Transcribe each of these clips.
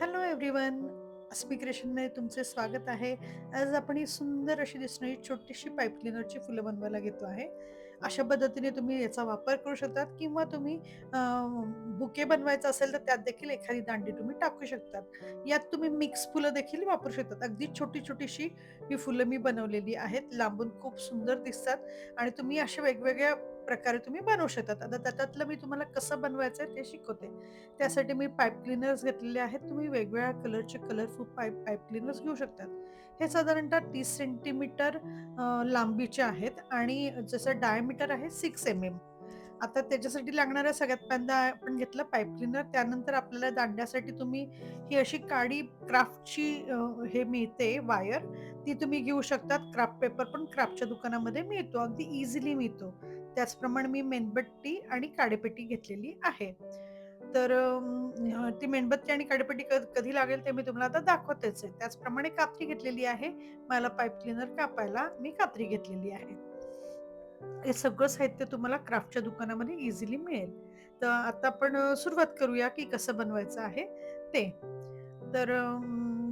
Hello everyone. अस्मी क्रिएशनमध्ये तुमचे स्वागत आहे. आज आपण ही सुंदर अशी दिसणारी छोटीशी पाईप क्लीनरची फुलं बनवायला घेतो आहे. अशा पद्धतीने तुम्ही याचा वापर करू शकतात किंवा तुम्ही बुके बनवायचा असेल तर त्यात देखील एखादी दांडी तुम्ही टाकू शकतात. यात तुम्ही मिक्स फुलं देखील वापरू शकतात. अगदी छोटी-छोटीशी ही फुलं मी बनवलेली आहेत. लांबून खूप सुंदर दिसतात आणि तुम्ही अशा वेगवेगळ्या प्रकारे तुम्ही बनवू शकतात. आता त्याच्यातलं मी तुम्हाला कसं बनवायचं ते शिकवते. त्यासाठी मी पाईप क्लीनर्स घेतलेले आहेत. तुम्ही वेगवेगळ्या कलरचे कलरफुल पाईप पाईप क्लीनर्स घेऊ शकतात. हे साधारणतः 30 सेंटीमीटर लांबीचे आहेत आणि जसं डायमीटर आहे 6 एम-एम. आता त्याच्यासाठी लागणाऱ्या सगळ्यात पहिल्यांदा आपण घेतलं पाईप क्लीनर. त्यानंतर आपल्याला दांड्यासाठी तुम्ही ही अशी काडी क्राफ्टची हे मिळते वायर, ती तुम्ही घेऊ शकतात. क्राफ्ट पेपर पण क्राफ्टच्या दुकानामध्ये मिळतो. अगदी इझिली मिळतो. त्याचप्रमाणे मी मेणबत्ती आणि काडीपेटी घेतलेली आहे. तर ती मेणबत्ती आणि काडीपेटी कधी लागेल ते मी तुम्हाला आता दाखवतेच आहे. त्याचप्रमाणे कात्री घेतलेली आहे. मला पाईप क्लीनर कापायला मी कात्री घेतलेली आहे. हे सगळं साहित्य तुम्हाला क्राफ्टच्या दुकानामध्ये इझिली मिळेल. तर आता आपण सुरुवात करूया, की कसं बनवायचं आहे ते. तर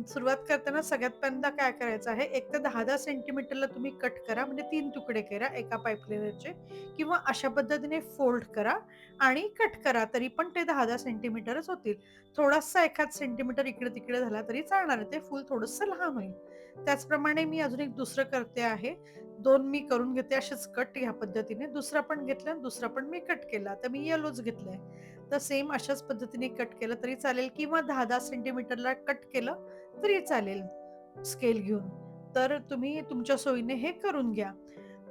सुरुवात करताना सगळ्यात पहिल्यांदा काय करायचं आहे, 1 ते 10-10 सेंटीमीटरला तुम्ही कट करा, म्हणजे 3 तुकडे करा एका पाईप क्लीनरचे किंवा अशा पद्धतीने फोल्ड करा आणि कट करा. तरी पण ते 10-10 सेंटीमीटरच होतील. थोडासा एखाद सेंटीमीटर इकडे-तिकडे झाला तरी चालणार आहे. ते फूल थोडंसं लहान होईल. त्याचप्रमाणे मी अजून एक दुसरं करते आहे. 2 मी करून घेते असेच कट ह्या पद्धतीने. दुसरा पण घेतला आणि दुसरा पण मी कट केला. तर मी येलोच घेतलाय. तर सेम अशाच पद्धतीने कट केलं तरी चालेल किंवा 10-10 सेंटीमीटरला कट केलं तरी चालेल स्केल घेऊन. तर तुम्ही तुमच्या सोयीने हे करून घ्या.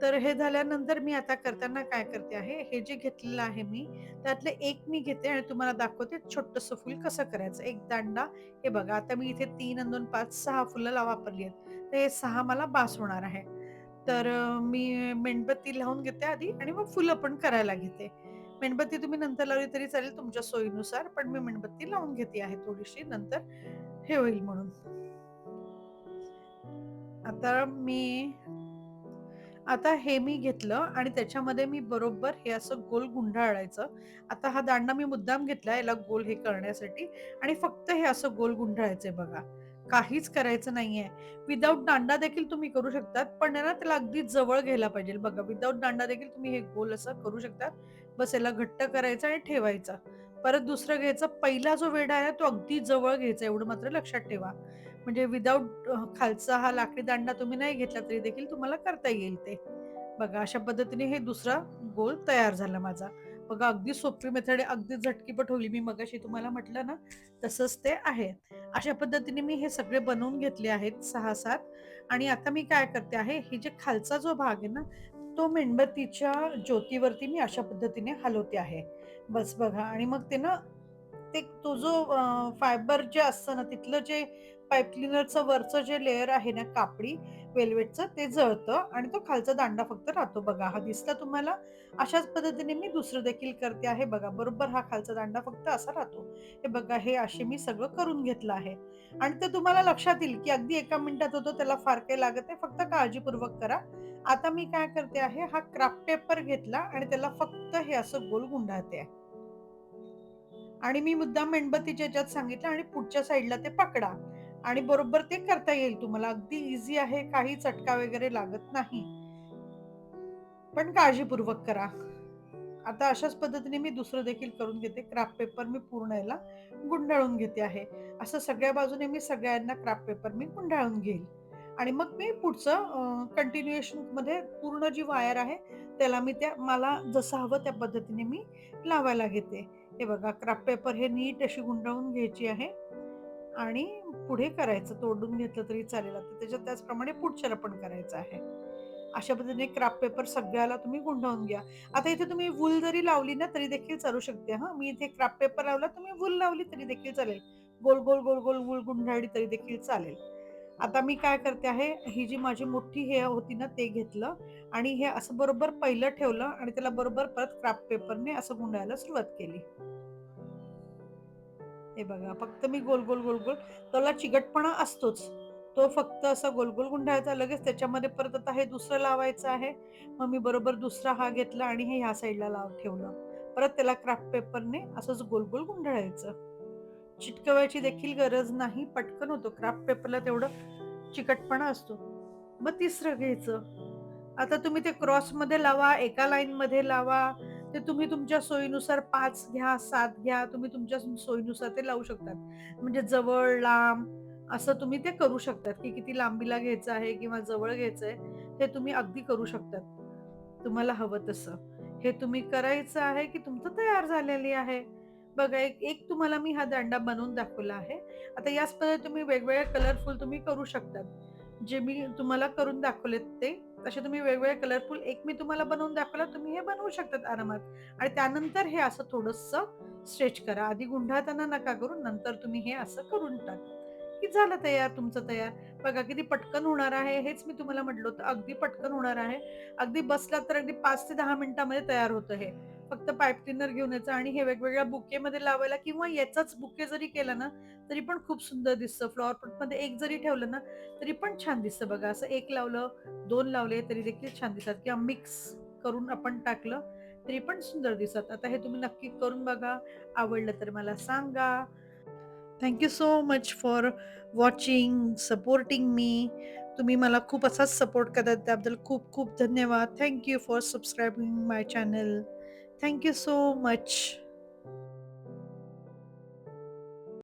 तर हे झाल्यानंतर मी आता करताना काय करते आहे, हे जे घेतलेलं आहे मी, त्यातले एक मी घेते आणि तुम्हाला दाखवते छोटंसं फूल कसं करायचं. एक दांडा हे बघा, आता मी इथे 3 अन् 2, 5, 6 फुलं वापरली आहेत. तर हे 6 मला बास होणार आहे. तर मी मेणबत्ती लावून घेते आधी आणि मग फुलं पण करायला घेते. मेणबत्ती तुम्ही नंतर लावली तरी चालेल तुमच्या सोयीनुसार, पण मी मेणबत्ती लावून घेते आहे थोडीशी नंतर हे होईल म्हणून. आता मी आता हे मी घेतलं आणि त्याच्यामध्ये मी बरोबर हे असं गोल गुंडाळायचं. आता हा दांडा मी मुद्दाम घेतला याला गोल हे करण्यासाठी आणि फक्त हे असं गोल गुंडाळायचंय बघा. काहीच करायचं नाहीये. विदाऊट दांडा देखील तुम्ही करू शकतात, पण आहे ना त्याला अगदी जवळ घ्यायला पाहिजे बघा. विदाऊट दांडा देखील तुम्ही हे गोल असं करू शकतात. बस याला घट्ट करायचं आणि ठेवायचा. परत दुसरं घ्यायचं. पहिला जो वेढा आहे तो अगदी जवळ घ्यायचा एवढं मात्र लक्षात ठेवा. म्हणजे विदाऊट खालचा हा लाकडी दांडा तुम्ही नाही घेतला तरी देखील तुम्हाला करता येईल ते. बघा अशा पद्धतीने हे दुसरा गोल तयार झाला माझा. बघा अगदी सोपी मेथड आहे. अगदी झटकीपट होईल. मी मगाशी तुम्हाला म्हटलं ना, तसंच ते आहे. अशा पद्धतीने मी हे सगळे बनवून घेतले आहेत 6-7 आणि आता मी काय करते आहे, हे जे खालचा जो भाग आहे ना, तो मेणबत्तीच्या ज्योतीवरती मी अशा पद्धतीने हलवते आहे. बस बघा आणि मग ते ना ते तो जो फायबर जे असतं ना, तिथलं जे पाईप क्लीनरचं वरचं जे लेयर आहे ना कापडी वेल्वेटचं ते जळतं आणि तो खालचा दांडा फक्त राहतो बघा. हा दिसला तुम्हाला? अशाच पद्धतीने मी दुसरं देखील करते आहे बघा. बरोबर हा खालचा दांडा फक्त असा राहतो. हे बघा हे असे मी सगळं करून घेतलं आहे आणि ते तुम्हाला लक्षात येईल, की अगदी 1 मिनिटात होतो त्याला फार काही लागत नाही. फक्त काळजीपूर्वक करा. आता मी काय करते आहे, हा क्राफ्ट पेपर घेतला आणि त्याला फक्त हे असं गोल गुंडाळते आहे. आणि मी मुद्दाम मेणबत्तीच्या ह्याच्यात सांगितलं आणि पुढच्या साइडला ते पकडा आणि बरोबर ते करता येईल तुम्हाला. अगदी ईझी आहे. काही चटका वगैरे लागत नाही. पण काळजीपूर्वक करा. आता अशाच पद्धतीने मी दुसरं देखील करून घेते. क्राफ्ट पेपर मी पूर्ण याला गुंडाळून घेते आहे. असं सगळ्या बाजूने मी सगळ्यांना क्राफ्ट पेपर मी गुंडाळून घेईल आणि मग मी पुढचं कंटिन्युएशनमध्ये पूर्ण जी वायर आहे, त्याला मी त्या मला जसं हवं त्या पद्धतीने मी लावायला घेते. हे बघा क्राफ्ट पेपर हे नीट अशी गुंडाळून घ्यायची आहे आणि पुढे करायचं. तोडून घेतलं तरी चालेल. आता त्याच्यात त्याचप्रमाणे पुढच्याला पण करायचं आहे. अशा पद्धतीने क्राफ्ट पेपर सगळ्याला तुम्ही गुंडाळून घ्या. आता इथे तुम्ही वूल जरी लावली ना, तरी देखील चालू शकते हां. मी इथे क्राफ्ट पेपर लावला, तुम्ही वूल लावली तरी देखील चालेल. गोल, गोल, गोल, गोल वूल गुंडाळली तरी देखील चालेल. आता मी काय करते आहे, ही जी माझी मोठी हे होती ना, ते घेतलं आणि हे असं बरोबर पहिलं ठेवलं आणि त्याला बरोबर परत क्राफ्ट पेपरने असं गुंडाळायला सुरुवात केली. हे बघा, फक्त मी गोल, गोल, गोल, गोल त्याला चिकटपणा असतोच. तो फक्त असा गोल-गोल गुंडाळायचा. लगेच त्याच्यामध्ये परत आता हे दुसरं लावायचं आहे. मग मी बरोबर दुसरा हा घेतला आणि हे ह्या साइडला ठेवलं. परत त्याला क्राफ्ट पेपरने असंच गोल-गोल गुंडाळायचं. चिटकवायची देखील गरज नाही. पटकन होतो. क्राफ्ट पेपरला तेवढं चिकटपणा असतो. मग तिसरं घ्यायचं. आता तुम्ही ते क्रॉसमध्ये लावा, एका लाईनमध्ये लावा. ते तुम्ही तुमच्या सोयीनुसार 5 घ्या, 7 घ्या. तुम्ही तुमच्या सोयीनुसार ते लावू शकतात. म्हणजे जवळ, लांब असं तुम्ही ते करू शकतात, की किती लांबीला घ्यायचं आहे किंवा जवळ घ्यायचंय, हे तुम्ही अगदी करू शकतात. तुम्हाला हवं तसं. हे तुम्ही करायचं आहे, की तुमचं तयार झालेली आहे. बघा एक एक तुम्हाला मी हा दांडा बनवून दाखवला आहे. आता याच पद्धतीने तुम्ही वेगवेगळे कलरफुल तुम्ही करू शकतात. जे मी तुम्हाला करून दाखवलेत ते, तसे तुम्ही वेगवेगळे कलरफुल एक मी तुम्हाला बनवून दाखवला, तुम्ही हे बनवू शकतात आरामात. आणि त्यानंतर हे असं थोडंसं स्ट्रेच करा. आधी गुंडाळताना नका करू, नंतर तुम्ही हे असं करून टाका, की झालं तयार तुमचं तयार. बघा किती पटकन होणार आहे, हेच मी तुम्हाला म्हटलं होतं. अगदी पटकन होणार आहे. अगदी बसलात तर अगदी 5 ते 10 मिनिटामध्ये तयार होतं हे. फक्त पाईप क्लीनर घेऊन यायचं आणि हे वेगवेगळ्या बुकेमध्ये लावायला किंवा याचाच बुके जरी केला ना, तरी पण खूप सुंदर दिसतं. फ्लॉवर पॉटमध्ये एक जरी ठेवलं ना, तरी पण छान दिसतं बघा. असं 1 लावलं, 2 लावले तरी देखील छान दिसतात किंवा मिक्स करून आपण टाकलं, तरी पण सुंदर दिसतात. आता हे तुम्ही नक्की करून बघा. आवडलं तर मला सांगा. Thank you so much for watching, supporting me. तुम्ही मला खूप असाच सपोर्ट करतात त्याबद्दल खूप खूप धन्यवाद. Thank you for सबस्क्रायबिंग my channel. Thank you so much.